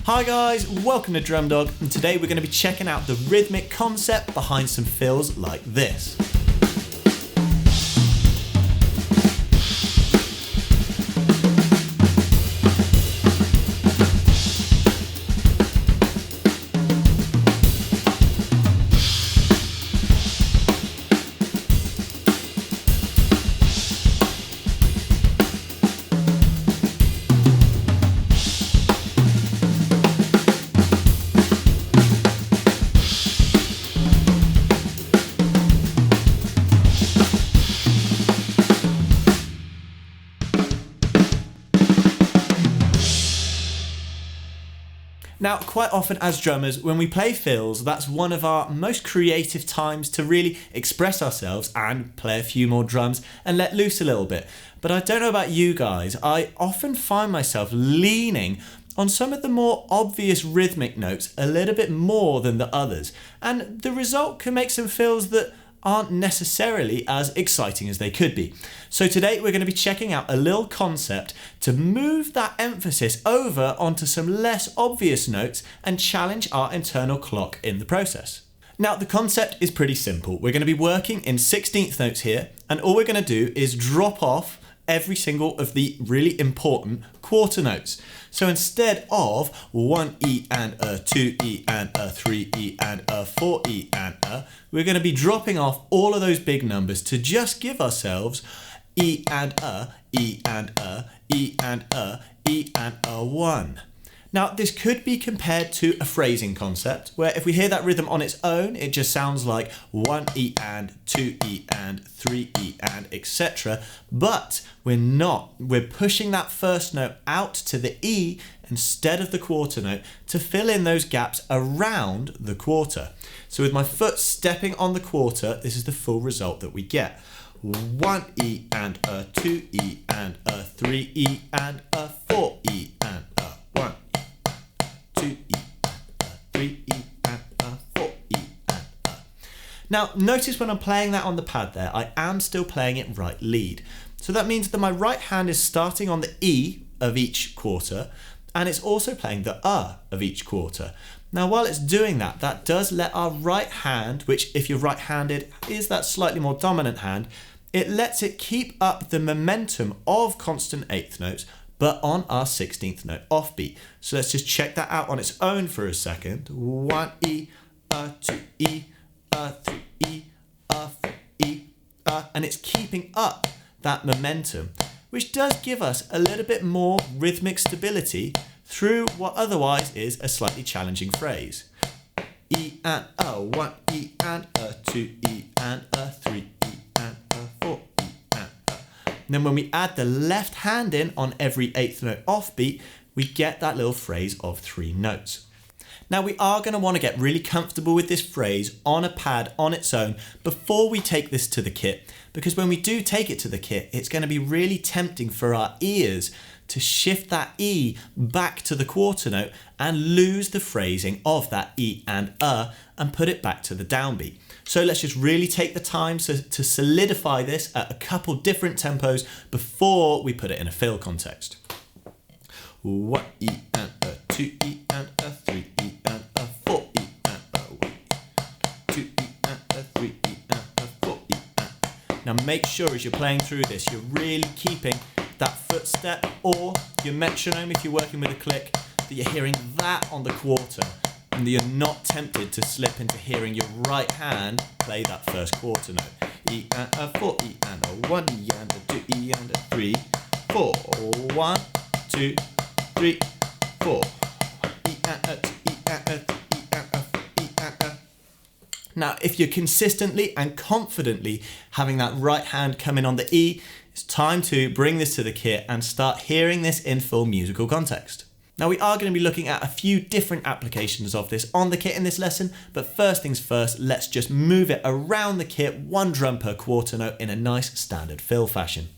Hi guys, welcome to Drum Dog, and today we're going to be checking out the rhythmic concept behind some fills like this. Now, quite often as drummers, when we play fills, that's one of our most creative times to really express ourselves and play a few more drums and let loose a little bit. But I don't know about you guys, I often find myself leaning on some of the more obvious rhythmic notes a little bit more than the others. And the result can make some fills that aren't necessarily as exciting as they could be. So today we're going to be checking out a little concept to move that emphasis over onto some less obvious notes and challenge our internal clock in the process. Now the concept is pretty simple. We're going to be working in 16th notes here, and all we're going to do is drop off every single of the really important quarter notes. So instead of 1 E and a, 2 E and a, 3 E and a, 4 E and a, we're going to be dropping off all of those big numbers to just give ourselves E and a, E and a, E and a, E and a 1. Now this could be compared to a phrasing concept where if we hear that rhythm on its own, it just sounds like 1 E and, 2 E and, 3 E and, etc. But we're not. We're pushing that first note out to the E instead of the quarter note to fill in those gaps around the quarter. So with my foot stepping on the quarter, this is the full result that we get. 1 E and a, 2 E and a, 3 E and a, 4 E and a, 1 2 E and a, 3 E and a, 4 E and a. Now notice when I'm playing that on the pad there, I am still playing it right lead. So that means that my right hand is starting on the E of each quarter, and it's also playing the of each quarter. Now while it's doing that, that does let our right hand, which if you're right-handed is that slightly more dominant hand, it lets it keep up the momentum of constant eighth notes but on our 16th note offbeat. So let's just check that out on its own for a second. 1 E, 2 E, 3 E, 4 E, and it's keeping up that momentum, which does give us a little bit more rhythmic stability through what otherwise is a slightly challenging phrase. E and a, 1 E and a, 2 E and a, 3 E and a, 4 E and a. And then when we add the left hand in on every eighth note offbeat, we get that little phrase of 3 notes. Now we are going to want to get really comfortable with this phrase on a pad on its own before we take this to the kit, because when we do take it to the kit, it's going to be really tempting for our ears to shift that E back to the quarter note and lose the phrasing of that E and put it back to the downbeat. So let's just really take the time to solidify this at a couple different tempos before we put it in a fill context. 1 E and a, 2 E and a, 3 E and a, 4 E and a, 1 2 E and a, 3 E and a, 4 E and a. Now make sure as you're playing through this, you're really keeping that footstep or your metronome if you're working with a click, that you're hearing that on the quarter and that you're not tempted to slip into hearing your right hand play that first quarter note. E and a, 4 E and a, 1 E and a, 2 E and a, 3 4 1 2 3 4 E and a, 2 E and a, 3 E and a, 4 E and a. Now if you're consistently and confidently having that right hand come in on the E, it's time to bring this to the kit and start hearing this in full musical context. Now we are going to be looking at a few different applications of this on the kit in this lesson, but first things first, let's just move it around the kit, 1 drum per quarter note in a nice standard fill fashion.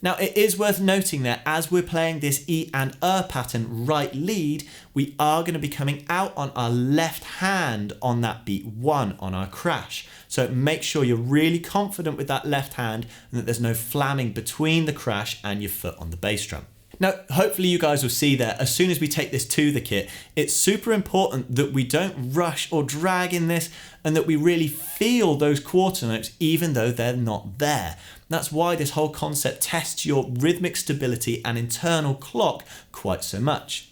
Now it is worth noting that as we're playing this E and pattern right lead, we are going to be coming out on our left hand on that beat 1 on our crash. So make sure you're really confident with that left hand and that there's no flamming between the crash and your foot on the bass drum. Now, hopefully you guys will see that as soon as we take this to the kit, it's super important that we don't rush or drag in this and that we really feel those quarter notes even though they're not there. That's why this whole concept tests your rhythmic stability and internal clock quite so much.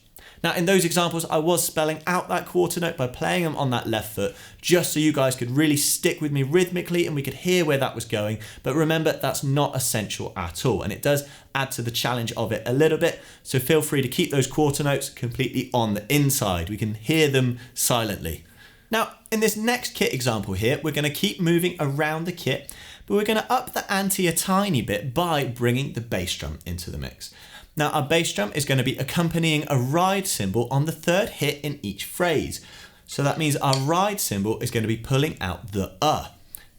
Now in those examples, I was spelling out that quarter note by playing them on that left foot, just so you guys could really stick with me rhythmically and we could hear where that was going. But remember, that's not essential at all. And it does add to the challenge of it a little bit. So feel free to keep those quarter notes completely on the inside. We can hear them silently. Now, in this next kit example here, we're going to keep moving around the kit, but we're going to up the ante a tiny bit by bringing the bass drum into the mix. Now our bass drum is going to be accompanying a ride cymbal on the third hit in each phrase. So that means our ride cymbal is going to be pulling out the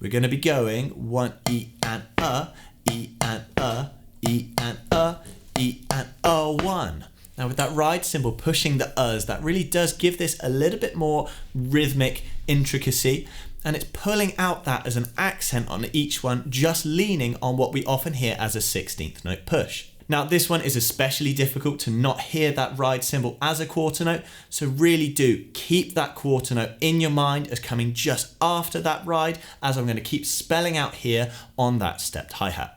We're going to be going 1 E and E and E and E and 1. Now with that ride cymbal pushing the that really does give this a little bit more rhythmic intricacy, and it's pulling out that as an accent on each one, just leaning on what we often hear as a 16th note push. Now this one is especially difficult to not hear that ride cymbal as a quarter note, so really do keep that quarter note in your mind as coming just after that ride, as I'm going to keep spelling out here on that stepped hi-hat.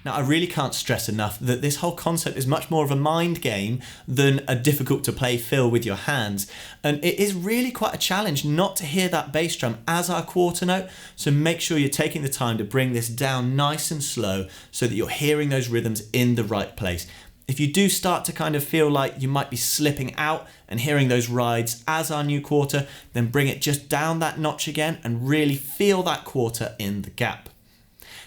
Now, I really can't stress enough that this whole concept is much more of a mind game than a difficult to play fill with your hands. And it is really quite a challenge not to hear that bass drum as our quarter note. So make sure you're taking the time to bring this down nice and slow so that you're hearing those rhythms in the right place. If you do start to kind of feel like you might be slipping out and hearing those rides as our new quarter, then bring it just down that notch again and really feel that quarter in the gap.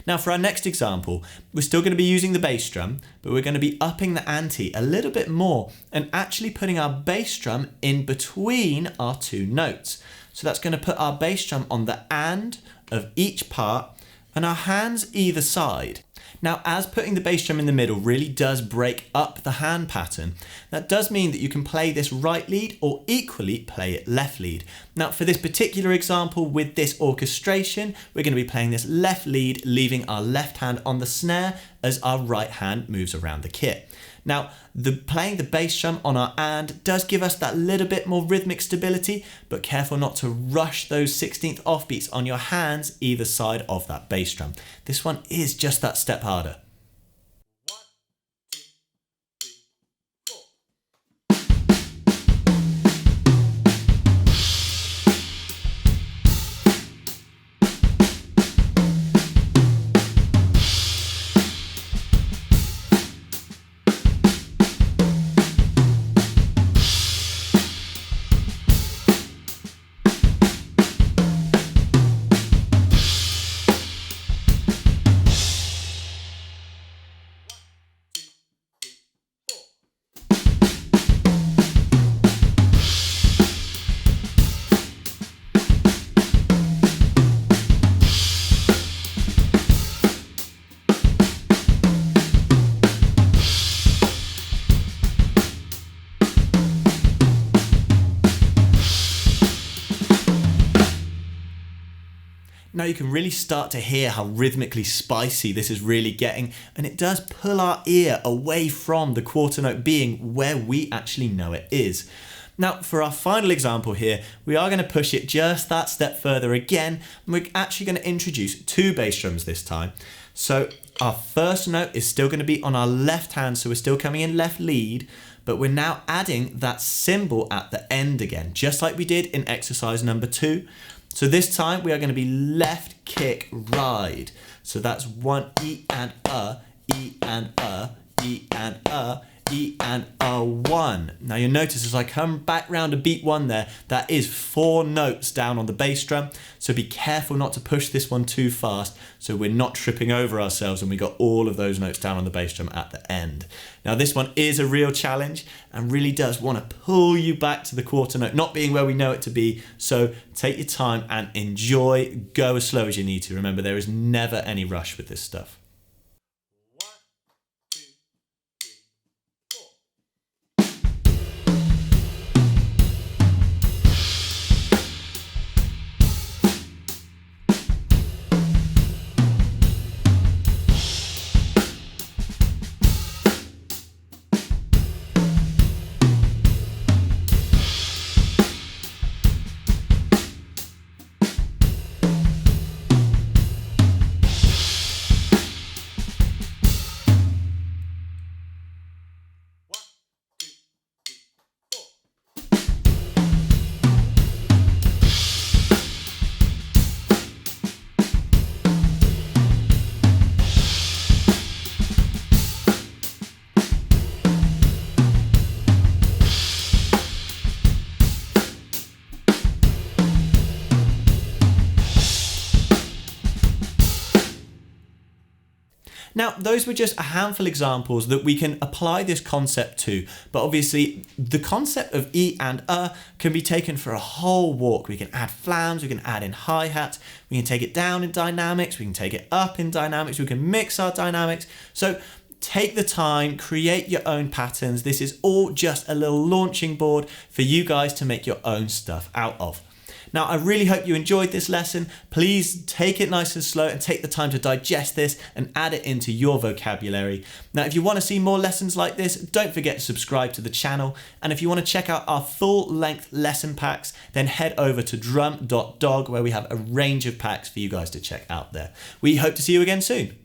Now for our next example, we're still going to be using the bass drum, but we're going to be upping the ante a little bit more and actually putting our bass drum in between our two notes. So that's going to put our bass drum on the and of each part and our hands either side. Now, as putting the bass drum in the middle really does break up the hand pattern, that does mean that you can play this right lead or equally play it left lead. Now, for this particular example with this orchestration, we're going to be playing this left lead, leaving our left hand on the snare as our right hand moves around the kit. Now, playing the bass drum on our and does give us that little bit more rhythmic stability, but careful not to rush those 16th offbeats on your hands either side of that bass drum. This one is just that step harder. Now you can really start to hear how rhythmically spicy this is really getting, and it does pull our ear away from the quarter note being where we actually know it is. Now for our final example here, we are going to push it just that step further again, and we're actually going to introduce 2 bass drums this time. So our first note is still going to be on our left hand, so we're still coming in left lead, but we're now adding that cymbal at the end again, just like we did in exercise number 2. So this time we are going to be left kick ride. So that's 1 E and E and E and E and 1. Now you'll notice as I come back round to beat 1 there, that is 4 notes down on the bass drum. So be careful not to push this one too fast so we're not tripping over ourselves and we got all of those notes down on the bass drum at the end. Now this one is a real challenge and really does want to pull you back to the quarter note, not being where we know it to be. So take your time and enjoy, go as slow as you need to. Remember, there is never any rush with this stuff. Now, those were just a handful of examples that we can apply this concept to, but obviously the concept of E and can be taken for a whole walk. We can add flams, we can add in hi-hats, we can take it down in dynamics, we can take it up in dynamics, we can mix our dynamics. So take the time, create your own patterns. This is all just a little launching board for you guys to make your own stuff out of. Now, I really hope you enjoyed this lesson. Please take it nice and slow and take the time to digest this and add it into your vocabulary. Now, if you want to see more lessons like this, don't forget to subscribe to the channel. And if you want to check out our full-length lesson packs, then head over to drum.dog where we have a range of packs for you guys to check out there. We hope to see you again soon.